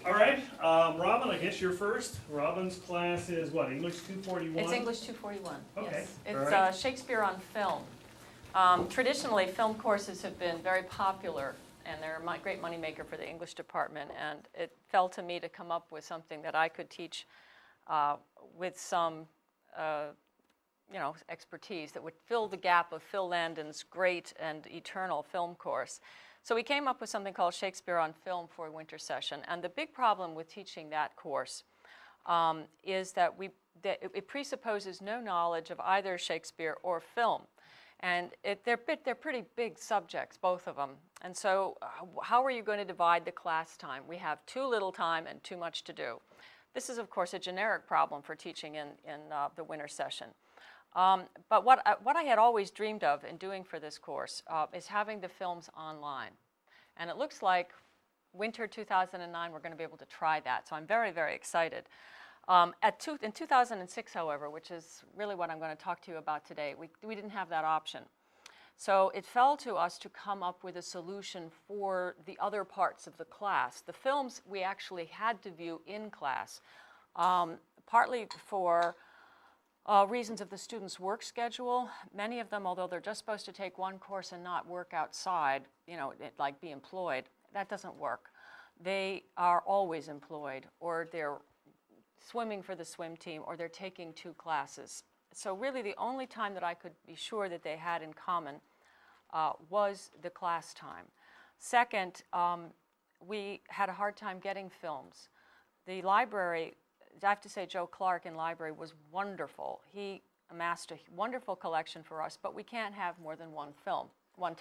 All right, Robin, I guess you're first. Robin's class is what, English 241? It's English 241, Okay. yes. It's All right. Shakespeare on film. Traditionally, film courses have been very popular, and they're a great moneymaker for the English department, and it fell to me to come up with something that I could teach with some expertise that would fill the gap of Phil Landon's great and eternal film course. So we came up with something called Shakespeare on Film for a winter session. And the big problem with teaching that course is that it presupposes no knowledge of either Shakespeare or film. And they're pretty big subjects, both of them. And so how are you going to divide the class time? We have too little time and too much to do. This is, of course, a generic problem for teaching in the winter session. But what I had always dreamed of in doing for this course is having the films online. And it looks like winter 2009 we're going to be able to try that. So I'm very, very excited. In 2006, however, which is really what I'm going to talk to you about today, we didn't have that option. So it fell to us to come up with a solution for the other parts of the class. The films we actually had to view in class, partly for reasons of the students' work schedule. Many of them, although they're just supposed to take one course and not work outside, like be employed, that doesn't work. They are always employed, or they're swimming for the swim team, or they're taking 2 classes. So really the only time that I could be sure that they had in common was the class time. Second, we had a hard time getting films. The library, I have to say, Joe Clark in library was wonderful. He amassed a wonderful collection for us, but we can't have more than one film, one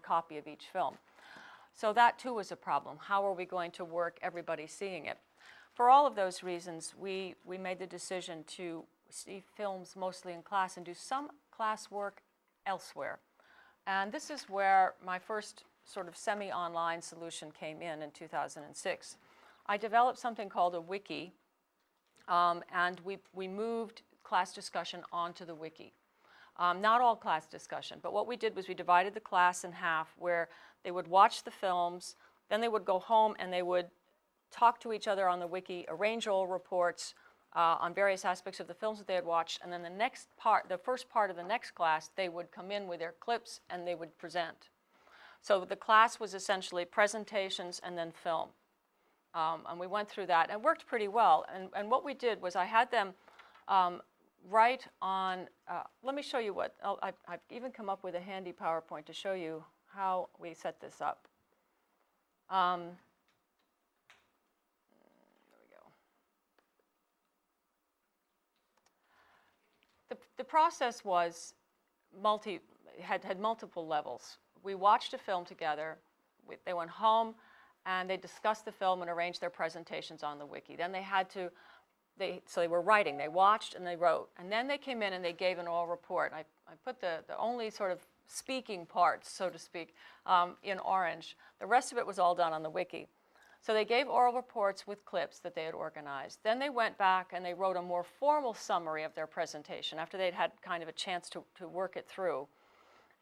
copy of each film. So that too was a problem. How are we going to work everybody seeing it? For all of those reasons, we made the decision to see films mostly in class and do some class work elsewhere. And this is where my first sort of semi-online solution came in 2006. I developed something called a wiki. And we moved class discussion onto the wiki. Not all class discussion, but what we did was we divided the class in half, where they would watch the films, then they would go home and they would talk to each other on the wiki, arrange oral reports on various aspects of the films that they had watched, and then the first part of the next class, they would come in with their clips and they would present. So the class was essentially presentations and then film. And we went through that, and it worked pretty well. And what we did was I had them write on, let me show you what, I've even come up with a handy PowerPoint to show you how we set this up. There we go. The process was had multiple levels. We watched a film together. They went home, and they discussed the film and arranged their presentations on the wiki. Then so they were writing. They watched and they wrote. And then they came in and they gave an oral report. I put the only sort of speaking parts, so to speak, in orange. The rest of it was all done on the wiki. So they gave oral reports with clips that they had organized. Then they went back and they wrote a more formal summary of their presentation after they'd had kind of a chance to work it through.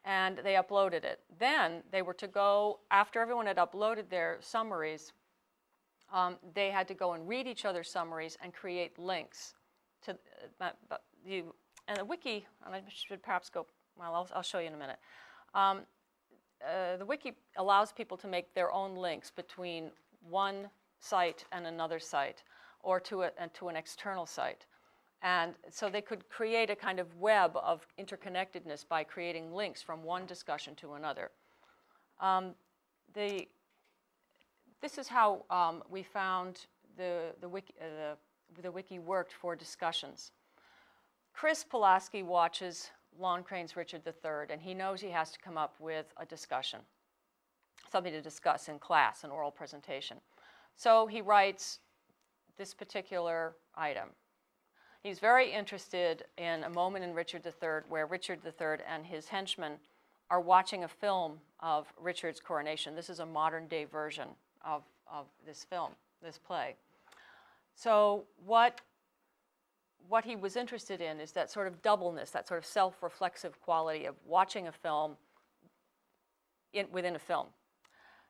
And they uploaded it. Then they were to go, after everyone had uploaded their summaries, they had to go and read each other's summaries and create links to and the wiki. And I should perhaps go. Well, I'll show you in a minute. The wiki allows people to make their own links between one site and another site, or to an external site. And so they could create a kind of web of interconnectedness by creating links from one discussion to another. This is how we found the wiki worked for discussions. Chris Pulaski watches Loncraine's Richard III, and he knows he has to come up with a discussion, something to discuss in class, an oral presentation. So he writes this particular item. He's very interested in a moment in Richard III where Richard III and his henchmen are watching a film of Richard's coronation. This is a modern-day version of this film, this play. So what he was interested in is that sort of doubleness, that sort of self-reflexive quality of watching a film within a film.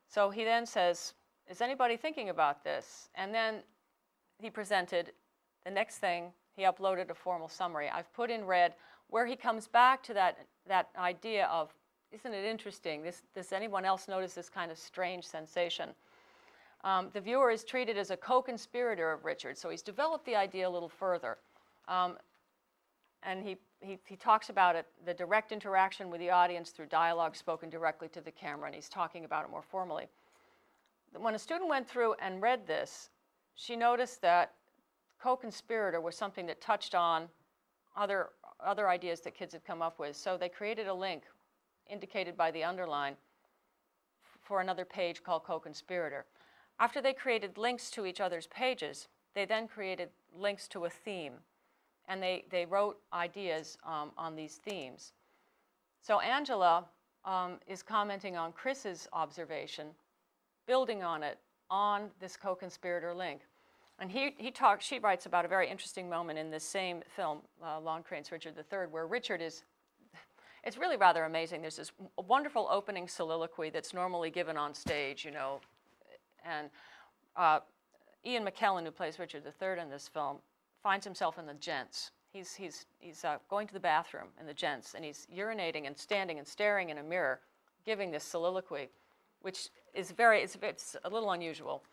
So he then says, is anybody thinking about this? And then he presented the next thing. He uploaded a formal summary. I've put in red where he comes back to that idea of, isn't it interesting? Does anyone else notice this kind of strange sensation? The viewer is treated as a co-conspirator of Richard, so he's developed the idea a little further. And he talks about it, the direct interaction with the audience through dialogue spoken directly to the camera, and he's talking about it more formally. When a student went through and read this, she noticed that co-conspirator was something that touched on other ideas that kids had come up with. So they created a link indicated by the underline for another page called co-conspirator. After they created links to each other's pages, they then created links to a theme. And they wrote ideas on these themes. So Angela is commenting on Chris's observation, building on it, on this co-conspirator link. And she writes about a very interesting moment in this same film, Loncraine's Richard III, where Richard is, it's really rather amazing. There's this wonderful opening soliloquy that's normally given on stage, you know, and Ian McKellen, who plays Richard III in this film, finds himself in the gents. He's going to the bathroom in the gents, and he's urinating and standing and staring in a mirror, giving this soliloquy, which is it's a little unusual,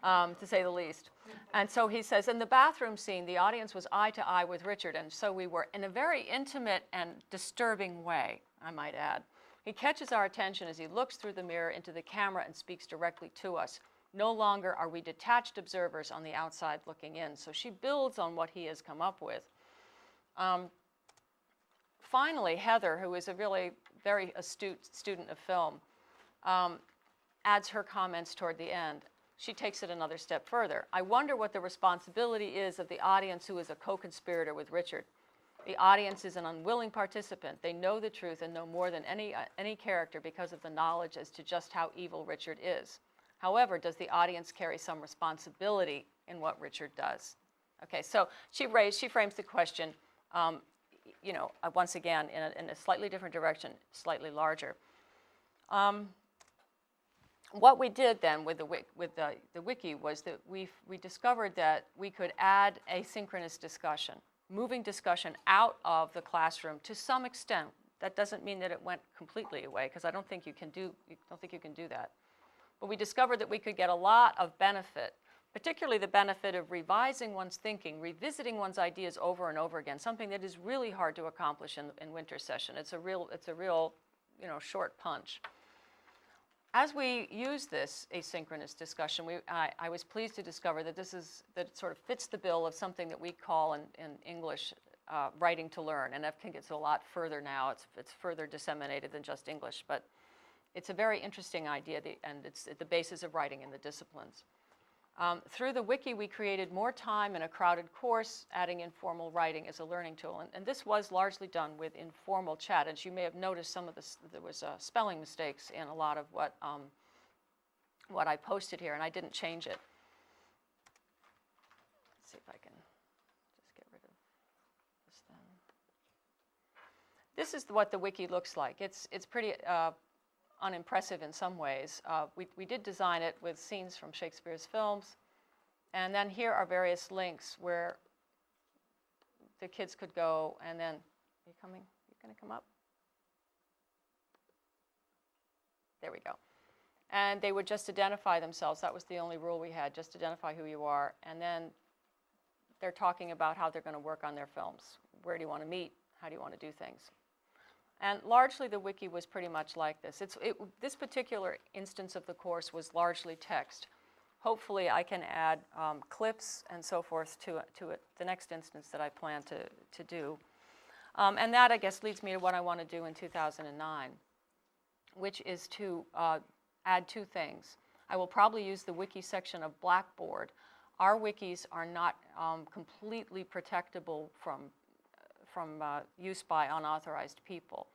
to say the least. And so he says, in the bathroom scene, the audience was eye to eye with Richard, and so we were in a very intimate and disturbing way, I might add. He catches our attention as he looks through the mirror into the camera and speaks directly to us. No longer are we detached observers on the outside looking in. So she builds on what he has come up with. Finally, Heather, who is a really very astute student of film, adds her comments toward the end. She takes it another step further. I wonder what the responsibility is of the audience who is a co-conspirator with Richard. The audience is an unwilling participant. They know the truth and know more than any character because of the knowledge as to just how evil Richard is. However, does the audience carry some responsibility in what Richard does? Okay, so she frames the question, once again, in a slightly different direction, slightly larger. What we did then with the wiki was that we discovered that we could add asynchronous discussion, moving discussion out of the classroom to some extent. That doesn't mean that it went completely away, because I don't think you can do that. But we discovered that we could get a lot of benefit, particularly the benefit of revising one's thinking, revisiting one's ideas over and over again, something that is really hard to accomplish in winter session. It's a real short punch. As we use this asynchronous discussion, I was pleased to discover that it sort of fits the bill of something that we call in English writing to learn. And I think it's a lot further now. It's further disseminated than just English, but it's a very interesting idea, and it's at the basis of writing in the disciplines. Through the wiki, we created more time in a crowded course, adding informal writing as a learning tool. And this was largely done with informal chat. As you may have noticed, there was spelling mistakes in a lot of what I posted here, and I didn't change it. Let's see if I can just get rid of this then. This is what the wiki looks like. It's pretty unimpressive in some ways. We did design it with scenes from Shakespeare's films, and then here are various links where the kids could go, and then, you going to come up? There we go. And they would just identify themselves. That was the only rule we had, just identify who you are, and then they're talking about how they're going to work on their films. Where do you want to meet? How do you want to do things? And largely the wiki was pretty much like this. This particular instance of the course was largely text. Hopefully I can add clips and so forth to it, the next instance that I plan to do. And that, I guess, leads me to what I want to do in 2009, which is to add two things. I will probably use the wiki section of Blackboard. Our wikis are not completely protectable from use by unauthorized people.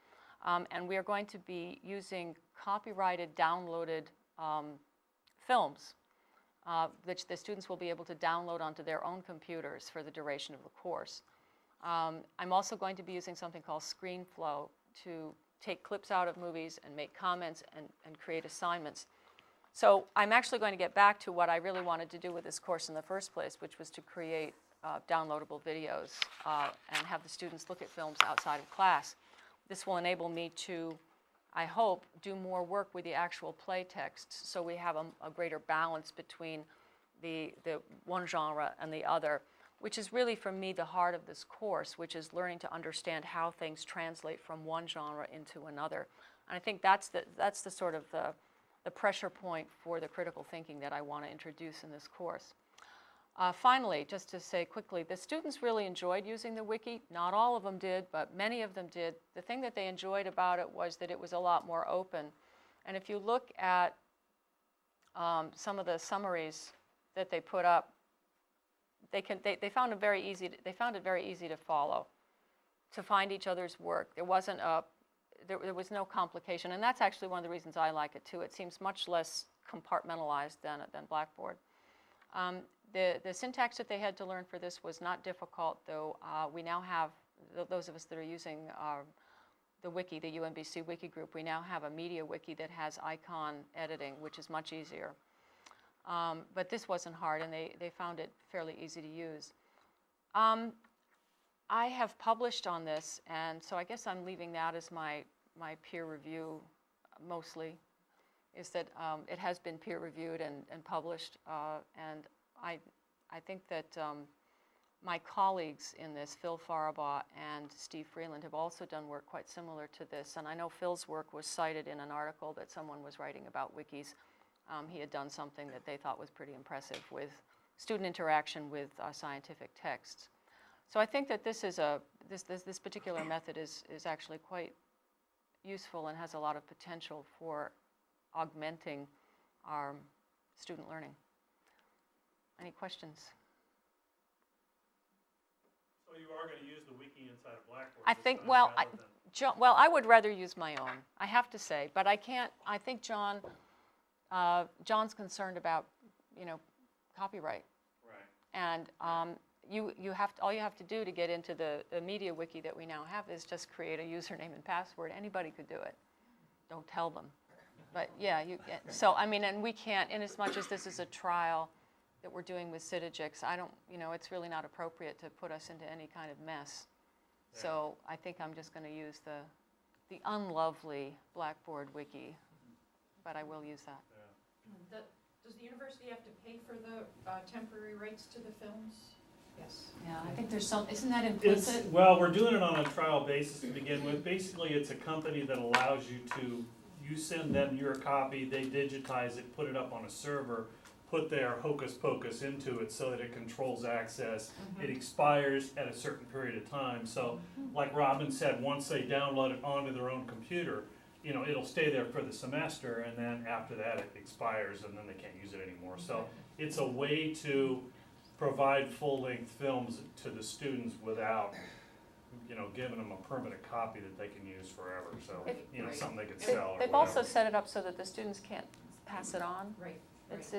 And we are going to be using copyrighted downloaded films, which the students will be able to download onto their own computers for the duration of the course. I'm also going to be using something called ScreenFlow to take clips out of movies and make comments and create assignments. So I'm actually going to get back to what I really wanted to do with this course in the first place, which was to create downloadable videos and have the students look at films outside of class. This will enable me to, I hope, do more work with the actual play texts, so we have a greater balance between the one genre and the other, which is really, for me, the heart of this course, which is learning to understand how things translate from one genre into another. And I think that's the sort of the pressure point for the critical thinking that I want to introduce in this course. Finally, just to say quickly, the students really enjoyed using the wiki. Not all of them did, but many of them did. The thing that they enjoyed about it was that it was a lot more open. And if you look at some of the summaries that they put up, they found it very easy to follow, to find each other's work. There wasn't there was no complication, and that's actually one of the reasons I like it too. It seems much less compartmentalized than Blackboard. The syntax that they had to learn for this was not difficult, though. We now have, those of us that are using the wiki, the UMBC wiki group, we now have a media wiki that has icon editing, which is much easier. But this wasn't hard, and they found it fairly easy to use. I have published on this, and so I guess I'm leaving that as my peer review mostly, is that it has been peer reviewed and published, and I think that my colleagues in this, Phil Farabaugh and Steve Freeland, have also done work quite similar to this, and I know Phil's work was cited in an article that someone was writing about wikis. He had done something that they thought was pretty impressive with student interaction with scientific texts. So I think that this particular method is actually quite useful and has a lot of potential for augmenting our student learning. Any questions? So you are going to use the wiki inside of Blackboard? I think, well, I would rather use my own, I have to say, but I can't. I think John's concerned about, copyright. Right. And all you have to do to get into the media wiki that we now have is just create a username and password. Anybody could do it. Don't tell them. But yeah, so I mean, and we can't, in as much as this is a trial that we're doing with Citagix, it's really not appropriate to put us into any kind of mess. Yeah. So I think I'm just going to use the unlovely Blackboard wiki, but I will use that. Yeah. Does the university have to pay for the temporary rights to the films? Yes. Yeah, I think there's isn't that implicit? Well, we're doing it on a trial basis to begin with. Basically, it's a company that allows you send them your copy, they digitize it, put it up on a server, put their hocus pocus into it so that it controls access. Mm-hmm. It expires at a certain period of time. So, like Robin said, once they download it onto their own computer, it'll stay there for the semester, and then after that it expires, and then they can't use it anymore. So it's a way to provide full-length films to the students without, giving them a permanent copy that they can use forever. So, something they could sell. They've also set it up so that the students can't pass it on. Right. It's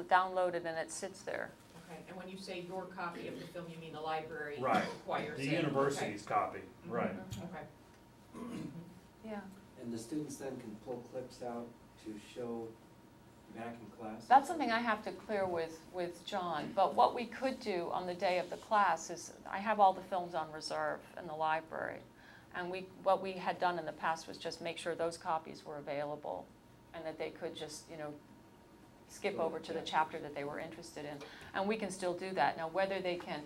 downloaded and it sits there. Okay. And when you say your copy of the film, you mean the library acquires the university's copy. Mm-hmm. Right. Okay. Yeah. And the students then can pull clips out to show back in class? That's something I have to clear with John. But what we could do on the day of the class is, I have all the films on reserve in the library. And what we had done in the past was just make sure those copies were available and that they could just, skip over to the chapter that they were interested in. And we can still do that. Now, whether they can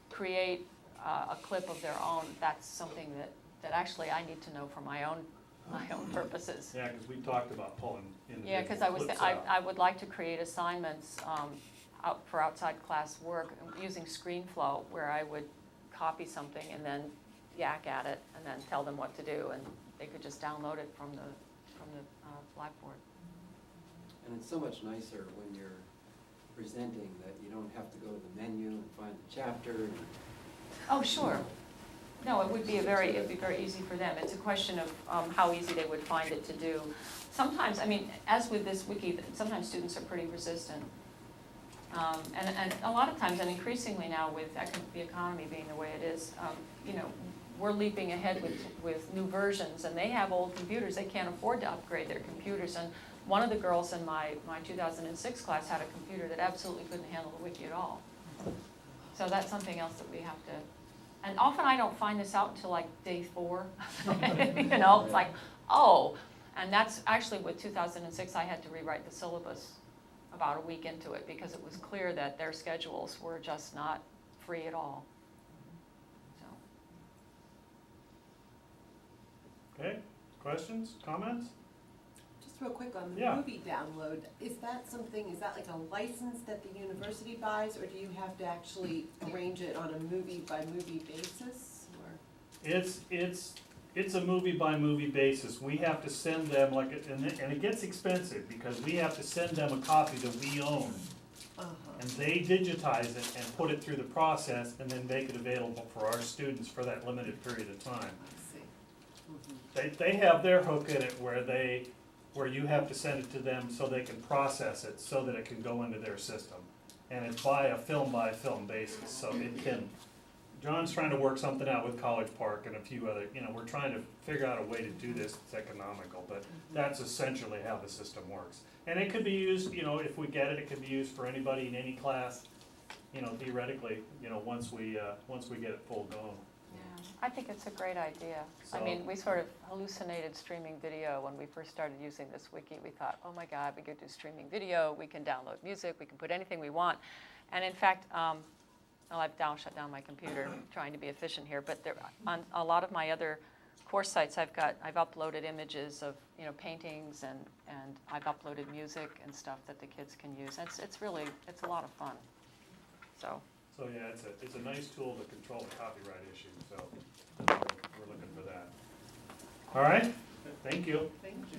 create a clip of their own, that's something that actually I need to know for my own purposes. Yeah, because we talked about pulling in. Yeah, because I would like to create assignments for outside class work using ScreenFlow, where I would copy something and then yak at it and then tell them what to do, and they could just download it from the Blackboard. And it's so much nicer when you're presenting that you don't have to go to the menu and find the chapter. Oh, sure. No, it'd be very easy for them. It's a question of how easy they would find it to do. Sometimes, as with this wiki, sometimes students are pretty resistant. And a lot of times, and increasingly now with the economy being the way it is, we're leaping ahead with new versions, and they have old computers. They can't afford to upgrade their computers, and one of the girls in my 2006 class had a computer that absolutely couldn't handle the wiki at all. So that's something else that we have to, and often I don't find this out until like day 4. You know, it's like, oh, and that's actually with 2006, I had to rewrite the syllabus about a week into it because it was clear that their schedules were just not free at all. So. Okay, questions, comments? Just real quick on the Yeah. movie download, is that like a license that the university buys, or do you have to actually arrange it on a movie-by-movie basis, or? It's a movie by movie basis. We have to send them and it gets expensive because we have to send them a copy that we own. And they digitize it and put it through the process and then make it available for our students for that limited period of time. I see. They have their hook in it where you have to send it to them so they can process it so that it can go into their system. And it's by a film basis, so it can, John's trying to work something out with College Park and a few other, we're trying to figure out a way to do this that's economical, but that's essentially how the system works. And it could be used, if we get it, it could be used for anybody in any class, theoretically, once we get it full blown. Yeah, I think it's a great idea. I So- mean, we sort of hallucinated streaming video when we first started using this wiki. We thought, oh my God, we could do streaming video, we can download music, we can put anything we want. And in fact, I've shut down my computer, trying to be efficient here, but on a lot of my other course sites, I've uploaded images of paintings and I've uploaded music and stuff that the kids can use. It's a lot of fun. So yeah, it's a nice tool to control the copyright issue, so we're looking for that. All right, thank you. Thank you.